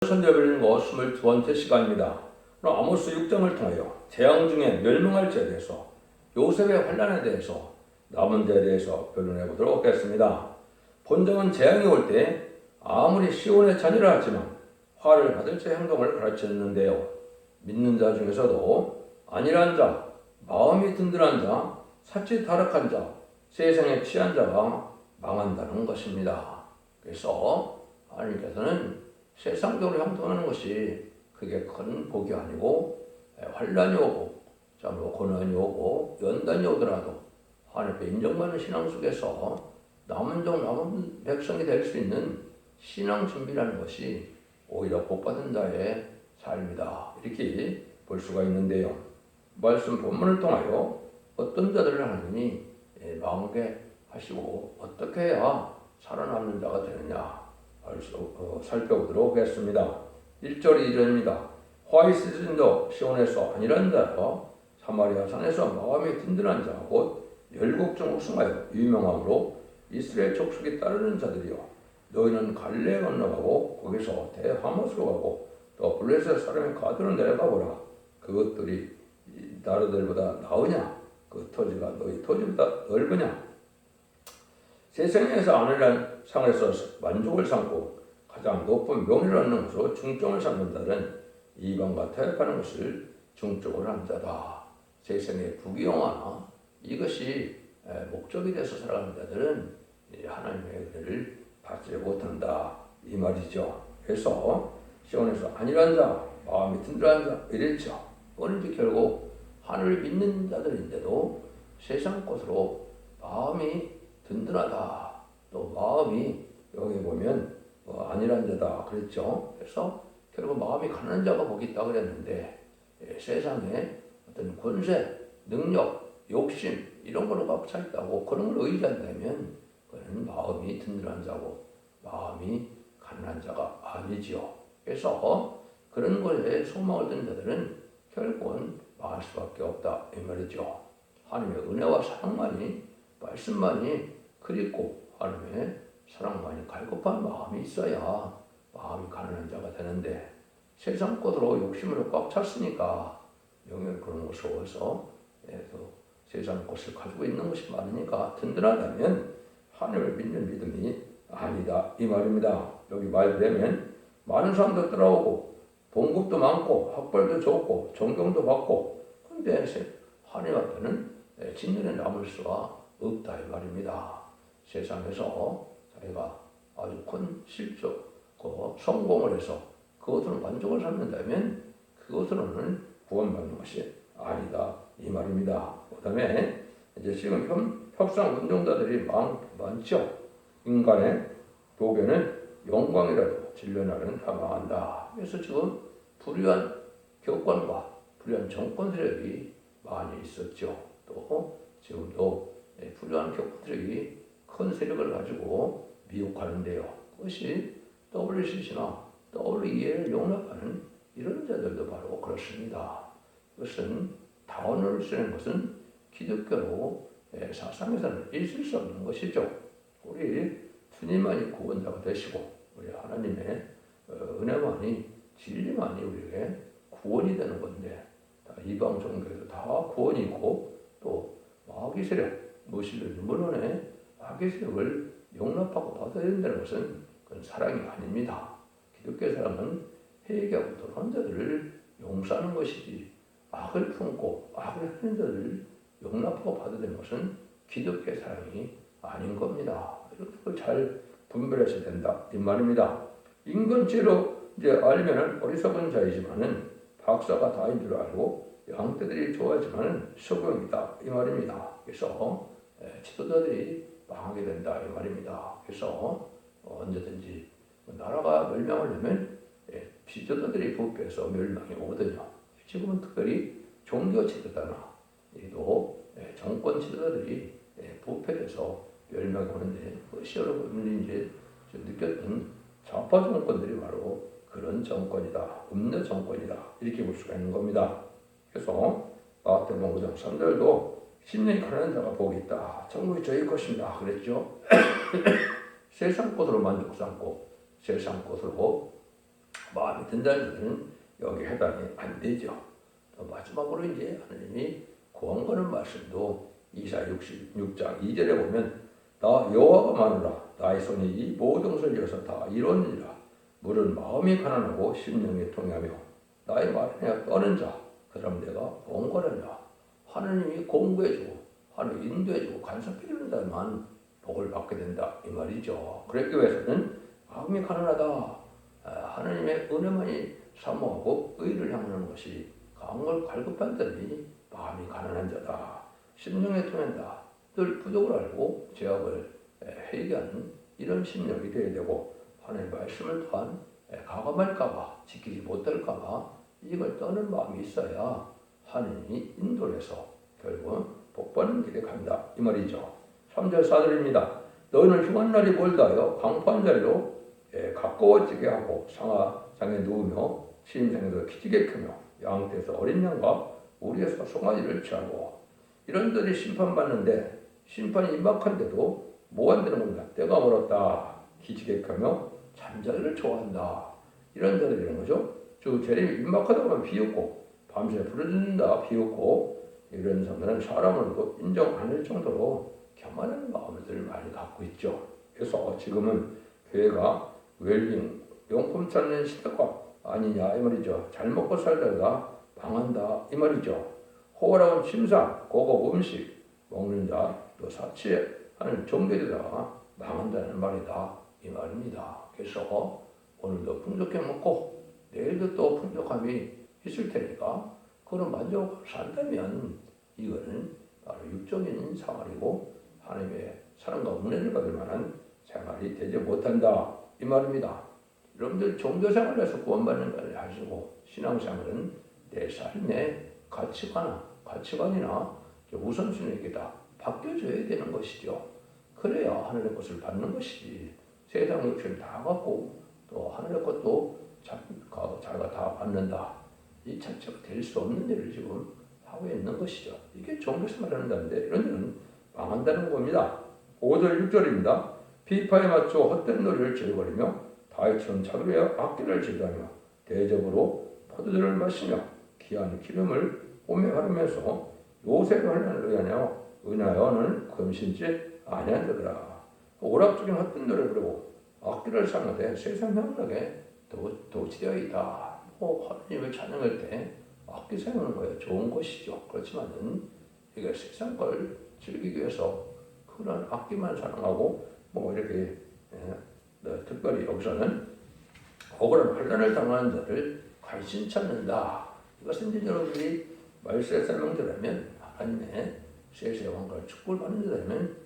선제별린 거 22번째 시간입니다. 오늘 아모스 6장을 통하여 재앙 중에 멸망할 자에 대해서 요셉의 환난에 대해서 남은 자에 대해서 변론해 보도록 하겠습니다. 본장은 재앙이 올 때 아무리 시온의 자녀라 하지만 화를 받을 자 행동을 가르쳤는데요. 믿는 자 중에서도 안일한 자, 마음이 든든한 자, 사치 타락한 자, 세상에 취한 자가 망한다는 것입니다. 그래서 하나님께서는 세상적으로 형통하는 것이 그게 큰 복이 아니고 환난이 오고 고난이 오고 연단이 오더라도 하나님 앞에 인정받는 신앙 속에서 남은 백성이 될 수 있는 신앙 준비라는 것이 오히려 복받은 자의 삶이다. 이렇게 볼 수가 있는데요. 말씀 본문을 통하여 어떤 자들을 하느니 망하게 하시고 어떻게 해야 살아남는 자가 되느냐 살펴보도록 하겠습니다. 1절이 이릅니다. 화 있으신 자 시온에서 안일한 자여 사마리아 산에서 마음이 든든한 자 곧 열국 중 우승하여 유명함으로 이스라엘 족속이 따르는 자들이여 너희는 갈레에 건너가고 거기서 대하모스로 가고 또 블레셋 사람의 가드로 내려가 보라. 그것들이 나라들보다 나으냐? 그 토지가 너희 토지보다 넓으냐? 세상에서 안일한 상에서 만족을 삼고 가장 높은 명예를 얻는 것으로 중증을 삼는 자는 이방과 타협하는 것을 중증으로 하는 자다. 세상의 부귀영화나 이것이 목적이 돼서 살아가는 자들은 하나님의 은혜를 받지 못한다 이 말이죠. 그래서 시온에서 안일한 자, 마음이 든든한 자 이랬죠. 그런지 결국 하늘을 믿는 자들인데도 세상 것으로 마음이 든든하다. 또 마음이 여기 보면 안일한 자다 그랬죠. 그래서 결국 마음이 가난한 자가 거기 있다 그랬는데 세상에 어떤 권세, 능력, 욕심 이런 걸로 꽉 차 있다고 그런 걸 의지한다면 그는 마음이 든든한 자고 마음이 가난한 자가 아니지요. 그래서 그런 것에 소망을 둔 자들은 결국은 망할 수밖에 없다 이 말이죠. 하나님의 은혜와 사랑만이 말씀만이 그립고 하나님의 사랑만이 갈급한 마음이 있어야 마음이 가난한 자가 되는데 세상 것으로 욕심으로 꽉 찼으니까 영역 그런 것으로서 세상 것을 가지고 있는 것이 많으니까 든든하다면 하나님을 믿는 믿음이 아니다 이 말입니다. 여기 말되면 많은 사람도 따라오고 봉급도 많고 학벌도 좋고 존경도 받고 근데 하나님 앞에는 진전에 남을 수가 없다 이 말입니다. 세상에서 자기가 아주 큰 실적, 성공을 해서 그것으로 만족을 삼는다면 그것으로는 구원받는 것이 아니다 이 말입니다. 그 다음에 이제 지금 협상 운동자들이 많죠. 인간의 도교는 영광이라도 진료나는 다 망한다. 그래서 지금 불의한 교권과 불의한 정권 세력이 많이 있었죠. 또 지금도 불의한 교권 세력이 큰 세력을 가지고 미혹하는데요. 그것이 WCC나 WEA를 용납하는 이런 자들도 바로 그렇습니다. 그것은 다원을 쓰는 것은 기독교로 사상에서는 있을 수 없는 것이죠. 우리 주님만이 구원자가 되시고 우리 하나님의 은혜만이 진리만이 우리에게 구원이 되는 건데 이방 종교에도 다 구원이 있고 또 마귀 세력 무엇이든 물론에 마귀 세력을 용납하고 받아야 된다는 것은 그건 사랑이 아닙니다. 기독교 사랑은 회개하고 돌아온 자들을 용서하는 것이지 악을 품고 악을 하는 자들을 용납하고 받아야 되는 것은 기독교의 사랑이 아닌 겁니다. 이걸 잘 분별해서 된다 이 말입니다. 인간죄로 이제 알면은 어리석은 자이지만은 박사가 다인 줄 알고 양떼들이 좋아하지만은 소경이다 이 말입니다. 그래서 지도자들이 망하게 된다 이 말입니다. 그래서 언제든지 나라가 멸망을 하면 지도자들이 부패해서 멸망이 오거든요. 지금은 특별히 종교 지도자나 또 정권 지도자들이 부패해서 멸망이 오는데 그것이 여러분이 이제 느꼈던 좌파 정권들이 바로 그런 정권이다, 음녀 정권이다 이렇게 볼 수가 있는 겁니다. 그래서 마태복음 5장 3절도 심령이 가난한 자가 복이 있다. 천국이 저희 것입니다. 그랬죠. 세상 것으로 만족 삼고 세상 것으로 마음이 든다는 것은 여기 해당이 안 되죠. 또 마지막으로 이제 하나님이 구원하는 말씀도 이사 66장 2절에 보면 나 여호와가 마누라 나의 손이 이 모든 것을 이어서 다 이루느니라. 물은 마음이 가난하고 심령이 통하며 나의 말에 떠는 자 그 사람 내가 번거려라. 하나님이 공부해주고 하나님이 인도해주고 간섭해주는 자만 복을 받게 된다 이 말이죠. 그랬기 위해서는 마음이 가난하다. 하나님의 은혜만이 사모하고 의를 향하는 것이 강을 갈급한 자들이 마음이 가난한 자다. 심령에 통한다. 늘 부족을 알고 죄악을 회개하는 이런 심령이 되어야 되고 하나님의 말씀을 또한 가감할까봐 지키지 못할까봐 이걸 떠는 마음이 있어야 하나님이 인도를 해서 결국은 복받는 길에 간다 이 말이죠. 3절 4절입니다. 너희는 흉한 날이 멀다하여 강포한 자리로 가까워지게 하고 상하장에 누우며 시임생에서 기지개 켜며 양떼에서 어린 양과 우리에서 송아지를 취하고 이런 들이 심판받는데 심판이 임박한데도 뭐 한다는 겁니다. 때가 멀었다. 기지개 켜며 잠자리를 좋아한다. 이런 자들이라는 거죠. 즉 재림이 임박하다 보면 비웃고 밤새 부르짖는다 비웃고 이런 사람들은 사람을 인정 안 할 정도로 교만한 마음을 많이 갖고 있죠. 그래서 지금은 교회가 웰빙 용품 찾는 시대가 아니냐 이 말이죠. 잘 먹고 살다가 망한다 이 말이죠. 호화로운 침상, 고급 음식 먹는 자, 또 사치하는 종교들다가 망한다는 말이다 이 말입니다. 그래서 오늘도 풍족해 먹고 내일도 또 풍족함이 있을 테니까 그런 만족을 산다면 이거는 바로 육적인 생활이고 하나님의 사랑과 은혜를 받을 만한 생활이 되지 못한다 이 말입니다. 여러분들 종교생활에서 구원받는 걸 하시고 신앙생활은 내 삶의 가치관이나 우선순위에게 다 바뀌어줘야 되는 것이죠. 그래야 하늘의 것을 받는 것이지 세상 욕심 다 갖고 또 하늘의 것도 자기가 다 받는다. 이 자체가 될 수 없는 일을 지금 하고 있는 것이죠. 이게 종교생활을 한다는데 이런 일은 망한다는 겁니다. 5절 6절입니다. 비파에 맞춰 헛된 노래를 즐거리며 다윗처럼 자기의 악기를 제도하며 대접으로 포도주를 마시며 귀한 기름을 몸에 바르면서 요셉의 환난을 의하여는 금신지 아니한 자들아. 오락적인 헛된 노래를 부르고 악기를 사용하되 세상 향락에 도취되어 있다. 하나님을 찬양할 때 악기 사용하는 거예요. 좋은 것이죠. 그렇지만은 이게 세상 걸 즐기기 위해서 그런 악기만 사용하고 이렇게 특별히 여기서는 억울한 환난을 당하는 자를 관심 찾는다. 이것은 이제 여러분들이 말세에 설명드리면 하나님의 세세의 왕과를 축복을 받는 자라면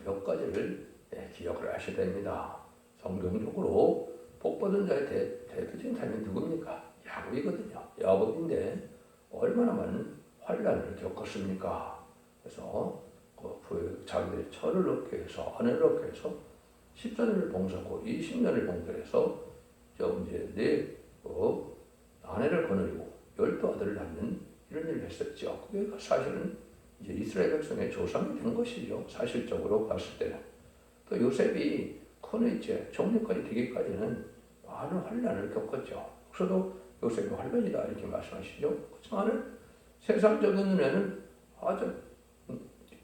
몇 가지를 기억을 하셔야 됩니다. 성경적으로 복받은 자의 대표적인 사람이 누굽니까? 야곱이거든요. 야곱인데 얼마나 많은 환난을 겪었습니까? 그래서 자기들의 철을 얻기 위해서 아내를 얻기 위해서 14년을 봉사하고 20년을 봉사해서 이제 아내를 거느리고 12아들을 낳는 이런 일을 했었죠. 그게 사실은 이제 이스라엘 백성의 조상이 된 것이죠. 사실적으로 봤을 때는. 또 요셉이 큰 이제 종려까지 되기까지는 많은 환난을 겪었죠. 그래도 요셉이 환난이다 이렇게 말씀하시죠. 그렇지만 세상적인 눈에는 아주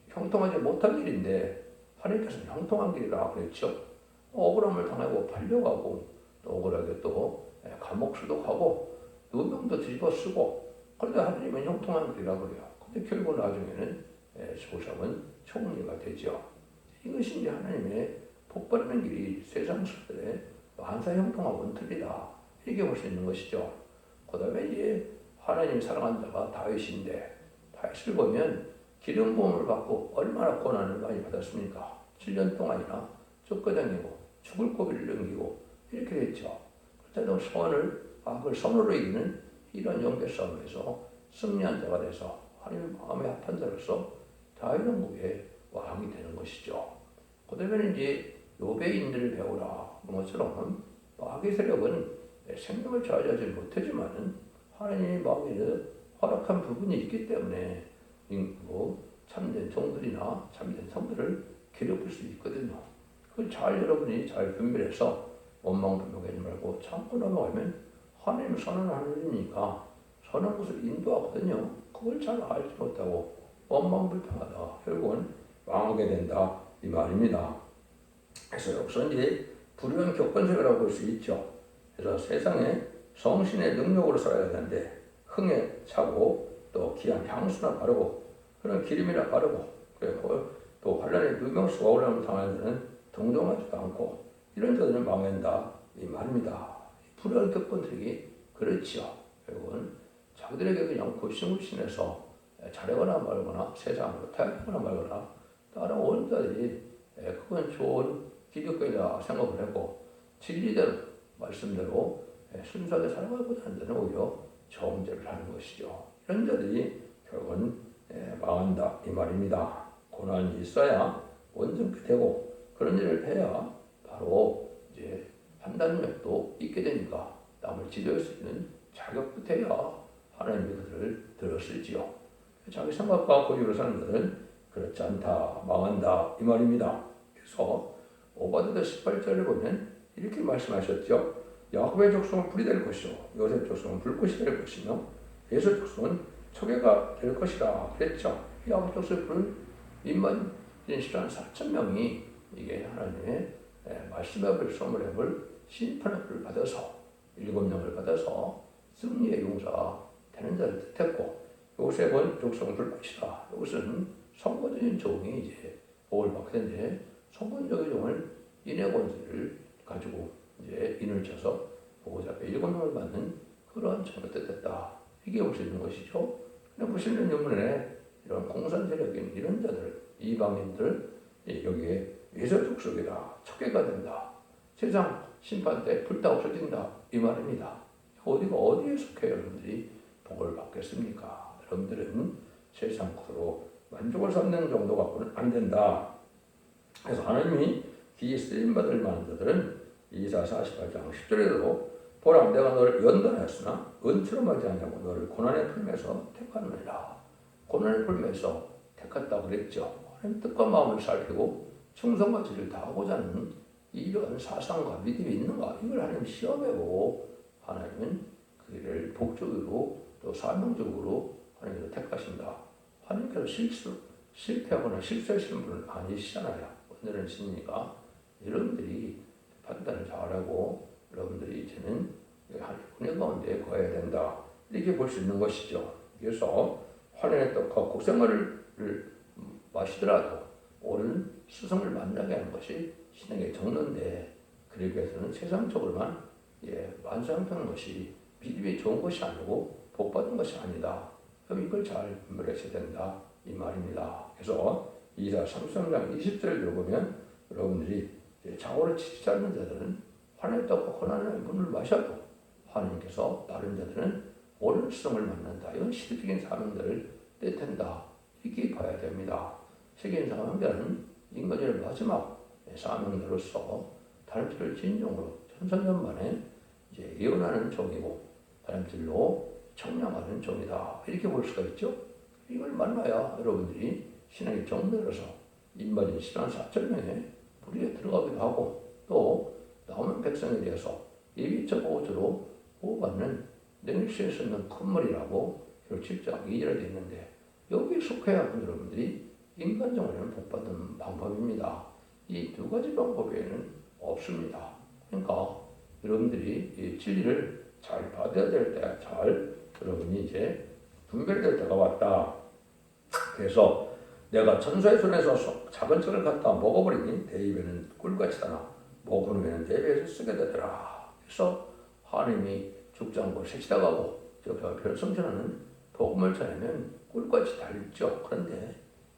형통하지 못한 일인데 하나님께서는 형통한 길이라 그랬죠. 억울함을 당하고 팔려가고 또 억울하게 또 감옥 수독하고 누명도 뒤집어 쓰고 그런데 하나님은 형통한 길이라 그래요. 근데 결국 나중에는 조상은 총리가 되죠. 이것이 이제 하나님의 복받는 길이 세상 사람들의 만사 형통하고는 틀리다. 이렇게 볼 수 있는 것이죠. 그 다음에 이제 하나님이 사랑한 자가 다윗인데 다윗을 보면 기름 부음을 받고 얼마나 고난을 많이 받았습니까? 7년 동안이나 쫓겨다니고 죽을 고비를 넘기고 이렇게 됐죠. 그때도 악을 선으로 이기는 이런 영계 싸움에서 승리한 자가 돼서 하나님의 마음에 합한 자로서 다윗 왕국의 왕이 되는 것이죠. 그 다음에 이제 요배인들을 배우라. 것처럼 마귀 세력은 생명을 좌지하지 못하지만은 하나님의 마음에 허락한 부분이 있기 때문에 참된 종들이나 참된 성들을 괴롭힐 수 있거든요. 그걸 여러분이 잘 분별해서 원망불명하지 말고 참고 넘어가면 하나님 선언하는 일이니까 선한 것을 인도하거든요. 그걸 잘 알지 못하고 원망불평하다 결국은 망하게 된다 이 말입니다. 그래서 여기서 이제 불의한 격건생이라고 볼 수 있죠. 그래서 세상에 성신의 능력으로 살아야 되는데 흥에 차고 또 귀한 향수나 바르고 그런 기름이나 바르고 그리고 또 환란의 누명수가 오려면 당하는 자는 동정하지도 않고 이런 자들은 망한다 이 말입니다. 불의한 격건들이 그렇지요. 결국은 자기들에게 그냥 굽신굽신해서 잘하거나 말거나 세상으로 타협하거나 말거나 따라오는 자들이 그건 좋은 기독교이다 생각을 하고 진리대로 말씀대로 순수하게 살아가고자 하는 자는 오히려 정죄를 하는 것이죠. 이런 자들이 결국은 망한다 이 말입니다. 고난이 있어야 온전히 되고 그런 일을 해야 바로 이제 판단력도 있게 되니까 남을 지도할 수 있는 자격도 돼야 하나님이 그들을 들었을지요. 자기 생각과 고집으로 사는 자들은 그렇지 않다 망한다 이 말입니다. 그래서 오바댜 18절에 보면 이렇게 말씀하셨죠. 야곱의 족속은 불이 될 것이요 요셉 족속은 불꽃이 될 것이며 에서 족속은 초계가 될 것이라 그랬죠. 야곱 족속의 불은 민만 진실한 4,000명이 이게 하나님의 말씀의 불, 소물의 불, 심판의 불을 받아서 7명을 받아서 승리의 용사 되는 자를 뜻했고 요셉은 족속은 불꽃이다. 이것은 선거적인 종이 이제 복을 받게 되는데 선거적인 종을 인의 권세를 가지고 이제 인을 쳐서 보호자 앞에 7명을 받는 그러한 종을 뜻했다. 이게 볼 수 있는 것이죠. 근데 보시는 영문에 이런 공산 세력인 이런 자들, 이방인들 여기에 예수 족속이다. 척계가 된다. 세상 심판 때 불 다 없어진다. 이 말입니다. 어디가 어디에 속해 여러분들이 복을 받겠습니까? 여러분들은 세상 것으로 만족을 삼는 정도 갖고는 안 된다. 그래서 하나님이 귀에 쓰임받을 만한 자들은 이사 48장 10절에도 보라 내가 너를 연단하였으나 은처로 맞지 않냐고 너를 고난의 풀매에서 택하느니라. 고난의 풀매에서 택했다고 그랬죠. 하나님 뜻과 마음을 살피고 충성과 지를 다하고자 하는 이런 사상과 믿음이 있는가 이걸 하나님 시험해보고 하나님은 그 일을 복적으로 또 사명적으로 하나님께서 택하신다. 하나님께서 실패하거나 실수하시는 분은 아니시잖아요. 오늘은 신이니까 여러분들이 판단을 잘하고 여러분들이 이제는 하나님 은혜 가운데 거해야 된다. 이렇게 볼 수 있는 것이죠. 그래서 환난의 떡과 곡생마를 마시더라도 옳은 스승을 만나게 하는 것이 신앙의 정론인데 그러기 위해서는 세상적으로만 완성하는 것이 믿음이 좋은 것이 아니고 복받은 것이 아니다. 그럼 이걸 잘 분별하셔야 된다. 이 말입니다. 그래서 이사 33장 20절을 들어보면 여러분들이 장호를 치지 않는 자들은 환난의 떡과 고난의 물을 마셔도 하나님께서 다른 자들은 옳은 스승을 만난다. 이건 시대적인 사명들을 뜻한다. 이렇게 봐야 됩니다. 세계인 사명자는 인간의 마지막 사명자로서 다름질을 진정으로 천천년 만에 이제 예언하는 종이고 다름질로 청량하는 종이다. 이렇게 볼 수가 있죠. 이걸 만나야 여러분들이 신앙의 정들어서 인마진 신앙 4,000명의 불의에 들어가기도 하고 또 남은 백성에 대해서 예비적 보호주로 보호받는 능력시에 쓰는 큰물이라고 7장 2절에 되어 있는데 여기에 속해야 여러분들이 인간적으로는 복받는 방법입니다. 이 두 가지 방법 외에는 없습니다. 그러니까 여러분들이 이 진리를 잘 받아야 될 때 잘 여러분이 이제 분별될 때가 왔다. 그래서 내가 천사의 손에서 작은 철을 갖다 먹어버리니 내 입에는 꿀같이 다나 먹은 후에는 내 배에서 쓰게 되더라. 그래서 하나님이 죽지 않고 새시다가고 별성전하는 복음을 전하면 꿀같이 달죠. 그런데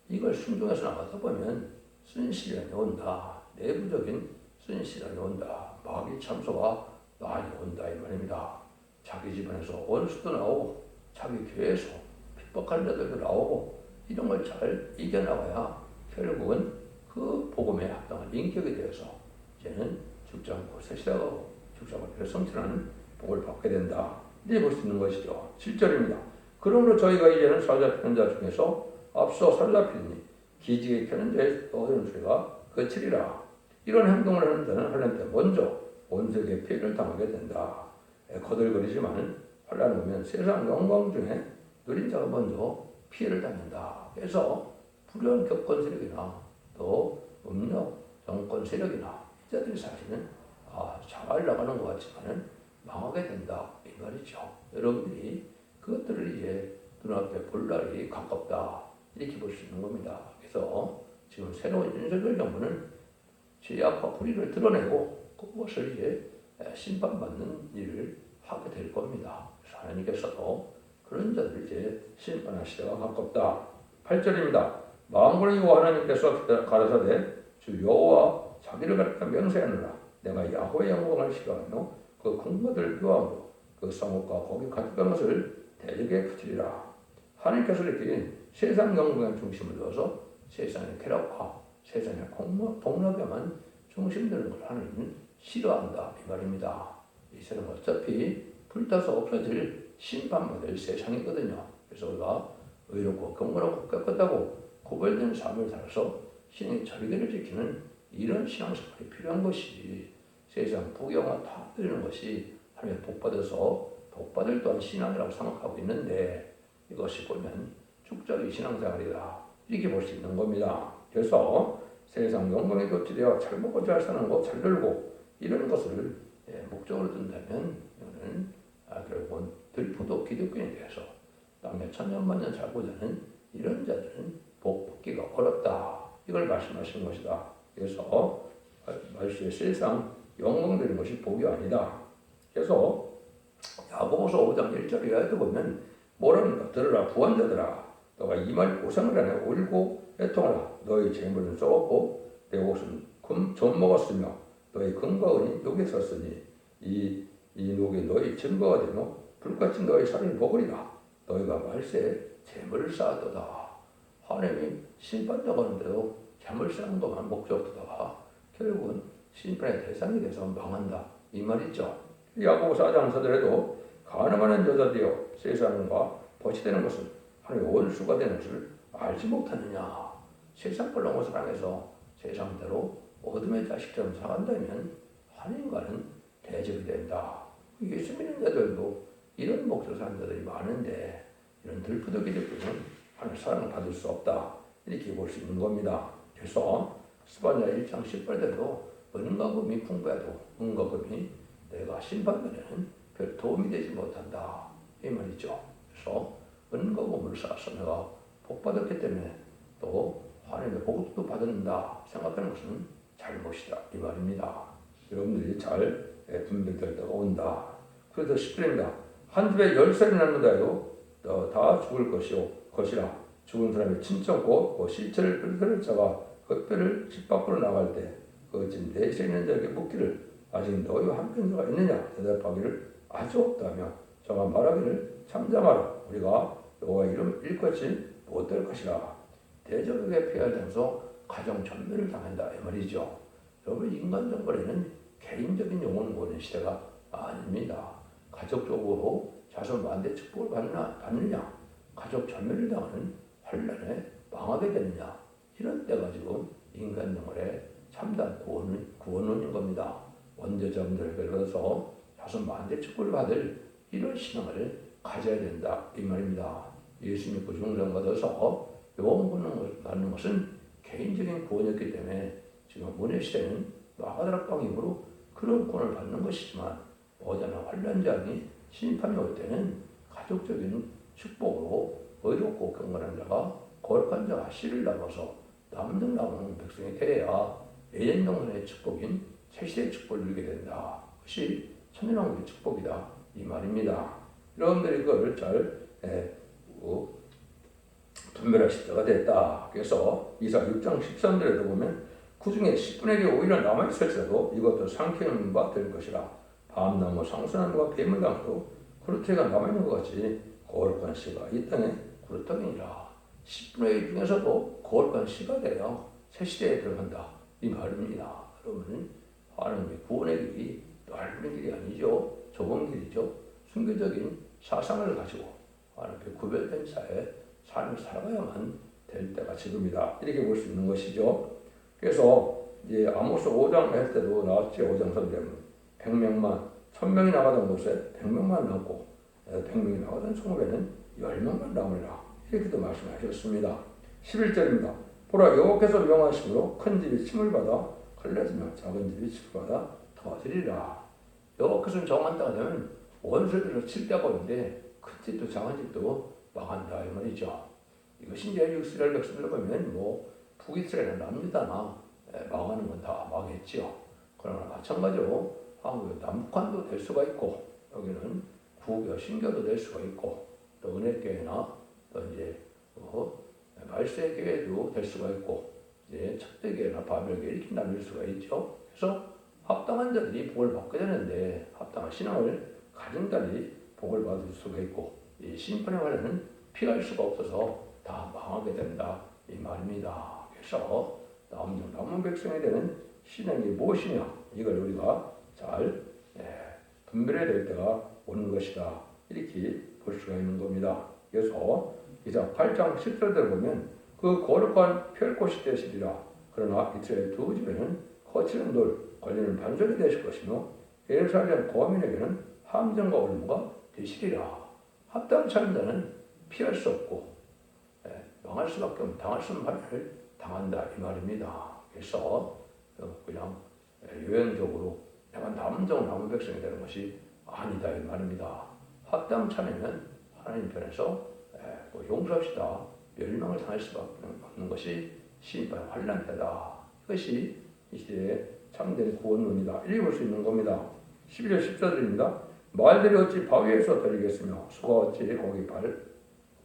이걸 순종해서 나가다 보면 쓴시련이 온다. 내부적인 쓴시련이 온다. 마귀 참소가 많이 온다 이 말입니다. 자기 집안에서 원수도 나오고 자기 교회에서 핍박하는 자들도 나오고 이런 걸 잘 이겨나가야 결국은 그 복음에 합당한 인격이 되어서 이제는 죽지 않고 새시다가고 죽지 않고 별성천하는 복을 받게 된다. 이렇게 볼 수 있는 것이죠. 7절입니다. 그러므로 저희가 이제는 사로잡히는 자 중에서 앞서 사로잡히니 기지에 켜는 자의 떠드는 소리가 그치리라. 이런 행동을 하는 자는 환난 때 먼저 온 세계에 피해를 당하게 된다. 거들거리지만 환란 오면 세상 영광 중에 누린 자가 먼저 피해를 당한다. 그래서 불의한 격권 세력이나 또 음력 정권 세력이나 이자들이 사실은 잘 나가는 것 같지만은 망하게 된다 이 말이죠. 여러분들이 그것들을 이제 눈앞에 볼 날이 가깝다 이렇게 볼 수 있는 겁니다. 그래서 지금 새로운 윤석열 정부는 죄악과 불의를 드러내고 그것을 이제 심판받는 일을 하게 될 겁니다. 그래서 하나님께서도 그런 자들을 이제 심판할 시대가 가깝다. 8절입니다. 만군의 여호와 하나님께서 가라사대 주 여호와 자기를 가리켜 명세하느라 내가 야훼의 영광을 싫어하며 그 궁궐을 묘함으로 그 성읍과 거기 가득한 것을 대적에 그치리라. 하나님께서 이렇게 세상 영광의 중심을 두어서 세상의 쾌락과 세상의 폭락에만 중심되는 걸 하나님은 싫어한다 이 말입니다. 이 세상은 어차피 불타서 없어질 심판받을 세상이거든요. 그래서 우리가 의롭고 경건하고 깨끗하고 구별된 삶을 살아서 신의 절개를 지키는 이런 신앙생활이 필요한 것이 세상 부경화 다 드리는 것이 하나님의 복받아서 복받을 또한 신앙이라고 생각하고 있는데 이것이 보면 축적의 신앙생활이다 이렇게 볼 수 있는 겁니다. 그래서 세상 영광에 도취되어 잘 먹고 잘 사는 거 잘 놀고 이런 것을 목적으로 둔다면 이거는 결국은 들푸도 기득권에 대해서 땅에 천년만년 살고자 하는 이런 자들은 복 받기가 어렵다 이걸 말씀하시는 것이다. 그래서 말씀의 세상 영광 되는 것이 복이 아니다. 그래서 야고보서 5장 1절 이하에도 보면 뭐랍니까? 들으라 부한자들아 너가 이 말 고생을 하냐 울고 애통하라 너희 재물은 썩었고 내 옷은 좀 먹었으며 너희 금과 은이 녹에 섰으니 이 녹이 너희 증거가 되며 불같이 너희 살을 먹으리라 너희가 말세에 재물을 쌓았도다. 하나님이 심판자가 하는데도 재물 쌓는 것만 목적도다가 결국은 심판의 대상이 돼서 망한다 이 말이죠. 야고보서 4장 서들에도 가늠하는 여자들이여 세상과 벗이되는 것은 하나님의 원수가 되는 것을 알지 못하느냐. 세상 걸 넘어 사랑해서 세상대로 어둠의 자식처럼 살아간다면 하나님과는 대적이 된다. 예수 믿는 자들도 이런 목적을 사는 자들이 많은데 이런 들푸덕이 되면 하나님의 사랑을 받을 수 없다 이렇게 볼 수 있는 겁니다. 그래서 스바냐 1장 18절에도 은과 금이 풍부해도 은과 금이 내가 심판날에는 별 도움이 되지 못한다 이 말이죠. 그래서 은과 금을 쌓아서 내가 복 받았기 때문에 또 하나님의 복도 받는다 생각하는 것은 잘못이다 이 말입니다. 여러분들이 잘 분별될 때가 온다. 그래서 10절입니다. 한 집에 10살이 낳는다 해도 다 죽을 것이라 죽은 사람의 친척고 시체를 끓일 자가 그 뼈를 집 밖으로 나갈 때그 집 내에 있는 자에게 묻기를 아직 너희와 함께 있는 자가 있느냐 대답하기를 아주 없다며 저가 말하기를 잠잠하라 우리가 여호와의 이름을 일컫지 못할 것이라. 대적에게 피하면서 가정 전멸을 당한다 이 말이죠. 여러분 인간 정벌에는 개인적인 영혼을 보는 시대가 아닙니다. 가족적으로 자손 만대 축복을 받느냐 가족 전멸을 당하는 환란에 망하게 되느냐 이런 때가 지금 인간 영혼의 참담 구원론인 겁니다. 원죄자분들을 빌어서 자손 만대 축복을 받을 이런 신앙을 가져야 된다 이 말입니다. 예수 믿고 중생 받아서 영원 구원을 받는 것은 개인적인 구원이었기 때문에 지금 문의 시대는 마가다락방 입으로 그런 구원을 받는 것이지만 오자나 환란장이 심판이 올 때는 가족적인 축복으로 의롭고 경건한 자가 거룩한 자가 씨를 나눠서 남들 나오는 백성이 되어야 예전동안의 축복인 새시대의 축복을 누리게 된다. 그것이 천년왕국의 축복이다 이 말입니다. 여러분들이 그걸 잘 분별하실 때가 됐다. 그래서 이사 6장 13절에도 보면 그 중에 10분의 1이 오히려 남아있을지라도 이것도 상쾌한 바 될 것이라. 밤나무 상수나무가 뱀을당해도 그루터기가 남아있는 것 같이 거룩한 씨가 이 땅에 그루터기니라. 10분의 1 중에서도 거룩한 씨가 되어 새 시대에 들어간다 이 말입니다. 여러분 하나님의 구원의 길이 넓은 길이 아니죠. 좁은 길이죠. 순교적인 사상을 가지고 하나님께 구별된 자의 삶을 살아가야만 될 때가 지금이다 이렇게 볼 수 있는 것이죠. 그래서 이제 아모스 5장 할 때도 나왔지. 5장 3절 100명만 1000명이 나가던 곳에 100명만 남고 100명이 나가던 성읍에는 10명만 남으리라. 이렇게도 말씀하셨습니다. 11절입니다. 보라 여호와께서 명하심으로 큰 집이 침을 받아 걸려지며 작은 집이 침을 받아 터지리라. 여호와께서는 정한다가 되면 원수들을 칠 데가 없는데 큰 집도 작은 집도 망한다 이 말이죠. 이것이 이제 이스라엘 백성들 보면 뭐 북이스라엘 남유다나 망하는 건 다 망했지요. 그러나 마찬가지로 한국 남북한도 될 수가 있고 여기는 구교 신교도 될 수가 있고 또 은혜교회나 또 이제 말세교회도 될 수가 있고 이제 척대교회나 바벨교회 이렇게 나눌 수가 있죠. 그래서 합당한 자들이 복을 받게 되는데 합당한 신앙을 가진 자들이 복을 받을 수가 있고 이 심판의 관련은 피할 수가 없어서 다 망하게 된다 이 말입니다. 그래서 남은 백성에 대한 신앙이 무엇이냐 이걸 우리가 잘 분별해야 될 때가 오는 것이다 이렇게 볼 수가 있는 겁니다. 그래서 이사 8장 10절대로 보면 그 거룩한 펼 곳이 되시리라. 그러나 이스라엘 두 집에는 거칠은 돌 걸리는 반석이 되실 것이며 예루살렘 거민에게는 함정과 올무가 되시리라. 합당치 않은 자는 피할 수 없고 망할 수밖에 없는 당할 수 없는 판을 당한다 이 말입니다. 그래서 그냥 유연적으로 내가 남은 백성이 되는 것이 아니다 이 말입니다. 합당치 않으면 하나님 편에서 용서합시다. 멸망을 당할 수밖에 없는 것이 심판의 환난이다. 이것이 이 시대의 참된 구원론이다. 읽을 수 있는 겁니다. 11절 14절입니다. 말들이 어찌 바위에서 들리겠으며 소가 어찌 거기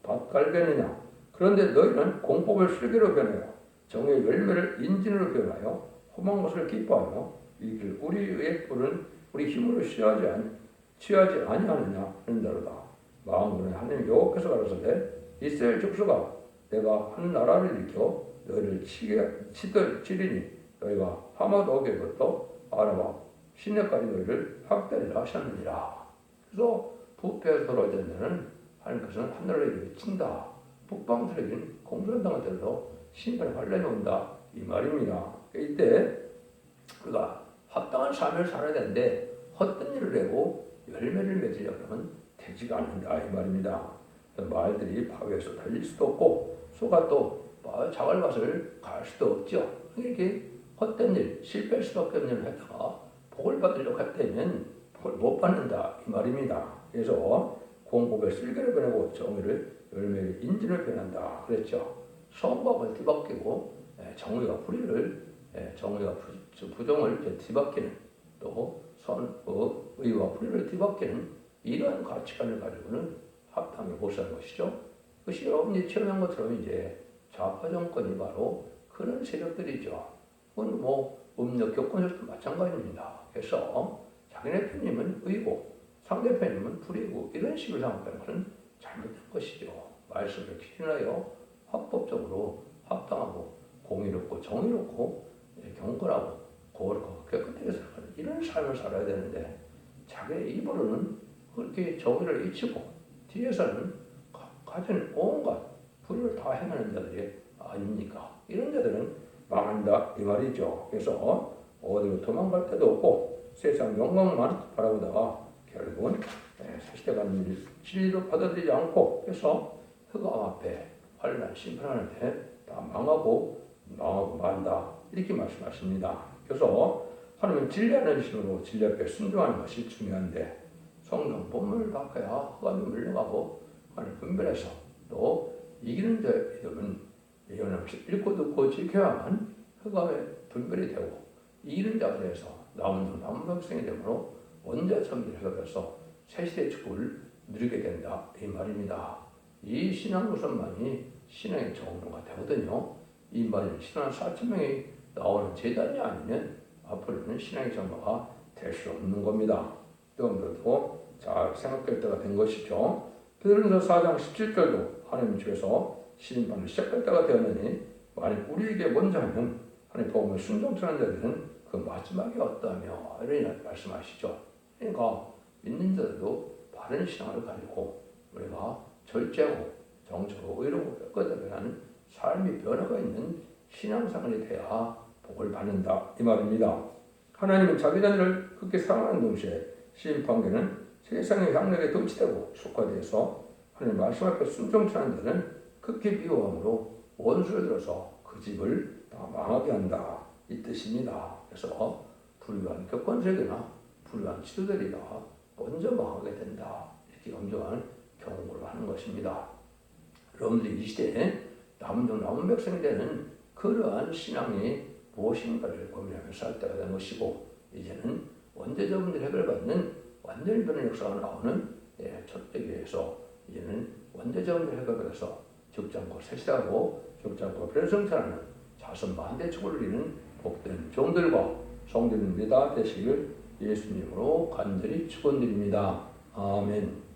밭갈배느냐. 그런데 너희는 공법을 슬기로 변하여 정의 열매를 인진으로 변하여 험한 것을 기뻐하며 이길 우리의 뿔은 우리 힘으로 취하지 아니하느냐 하는 자로다. 마음으로는 하나님 여호와께서 가라사대 이스라엘 족속아 내가 한 나라를 일으켜 너희를 치리니 너희가 하마도에게부터 아라와 시내까지 너희를 학대리라 하셨느니라. 그래서 부패에서 돌아오는 자는 하나님께서는 하늘을 친다. 북방들에게는 공산당을 들어서 심판의 환란이 온다 이 말입니다. 이때 우리가 합당한 삶을 살아야 되는데 헛된 일을 하고 열매를 맺으려고 하면 되지가 않는다 이 말입니다. 말들이 바위에서 달릴 수도 없고 소가 또 자갈밭을 갈 수도 없죠. 이렇게 헛된 일, 실패할 수밖에 없는 일을 하다가 복을 받으려고 했다면 복을 못 받는다 이 말입니다. 그래서 공법에 쓸개를 보내고 정의를 열매를 인진을 변한다 그랬죠. 선법을 뒤바뀌고 정의가 부정을 뒤바뀌는 또 의와 불의를 뒤바뀌는 이러한 가치관을 가지고는 합당에 못 사는 것이죠. 그것이 여러분이 체험한 것처럼 이제 좌파 정권이 바로 그런 세력들이죠. 그건 음력 교권에서도 마찬가지입니다. 그래서 자기네 편님은 의고 상대편님은 불의고 이런 식으로 생각하는 것은 잘못된 것이죠. 말씀을 기준하여 합법적으로 합당하고 공의롭고 정의롭고 경건하고 거룩하고 깨끗하게 살아가는 이런 삶을 살아야 되는데 자기의 입으로는 그렇게 정의를 잊히고 뒤에서는 가진 온갖 불의를 다 행하는 자들이 아닙니까? 이런 자들은 망한다 이 말이죠. 그래서 어디로 도망갈 데도 없고 세상 영광만 바라보다가 결국은 세시대가는 일 진리도 받아들이지 않고 그래서 흑암 앞에 환난 심판하는데 다 망하고 만다 이렇게 말씀하십니다. 그래서 하나님은 진리하는 신으로 진리 앞에 순종하는 것이 중요한데 성경 본문을 바꿔야 흑암이 물려가고 하나님 분별해서 또 이기는 자의 믿음은 예언없이 읽고 듣고 지켜야만 흑암의 분별이 되고 이기는 자가 되어서 남은 백성이 되므로 원자 천비를 해결해서 새시대 축복을 누리게 된다 이 말입니다. 이 신앙 우선만이 신앙의 정도가 되거든요. 이 말은 신앙 4,000명이 나오는 재단이 아니면 앞으로는 신앙의 정도가 될 수 없는 겁니다. 여러분들도 잘 생각될 때가 된 것이죠. 베드로전서 4장 17절도 하나님 측에서 심판을 시작할 때가 되었느니 만약 우리에게 먼저 하면 하나님 복음을 순종하는 자들은 그 마지막이 어떠하며 이런 말씀하시죠. 그러니까 믿는 자들도 바른 신앙을 가지고 우리가 절제하고 정직하고 의롭고 깨끗하게 하는 삶의 변화가 있는 신앙생활이 돼야 복을 받는다 이 말입니다. 하나님은 자기 자녀를 그렇게 사랑하는 동시에 심판계는 세상의 향락에 dom치되고 속화되어서 하나님 말씀 앞에 순종치 않는 자는 극히 미워함으로 원수를 들어서 그 집을 다 망하게 한다 이 뜻입니다. 그래서 불의한 교권세계나 불의한 지도자들이 다 먼저 망하게 된다 이렇게 엄정한 경고를 하는 것입니다. 여러분들이 이 시대에 남은 백성이 되는 그러한 신앙이 무엇인가를 고민하며 살 때가 된 것이고 이제는 원죄자분들이 해결받는 완전히 변한 역사가 나오는 첫 대교에서 이제는 원죄자분들이 해결받아서 죽지 않고 세시하고 죽지 않고 변성찰하는 자선 만대축을 누리는 복된 종들과 성도님들이 다 되시길 예수님으로 간절히 축원드립니다. 아멘.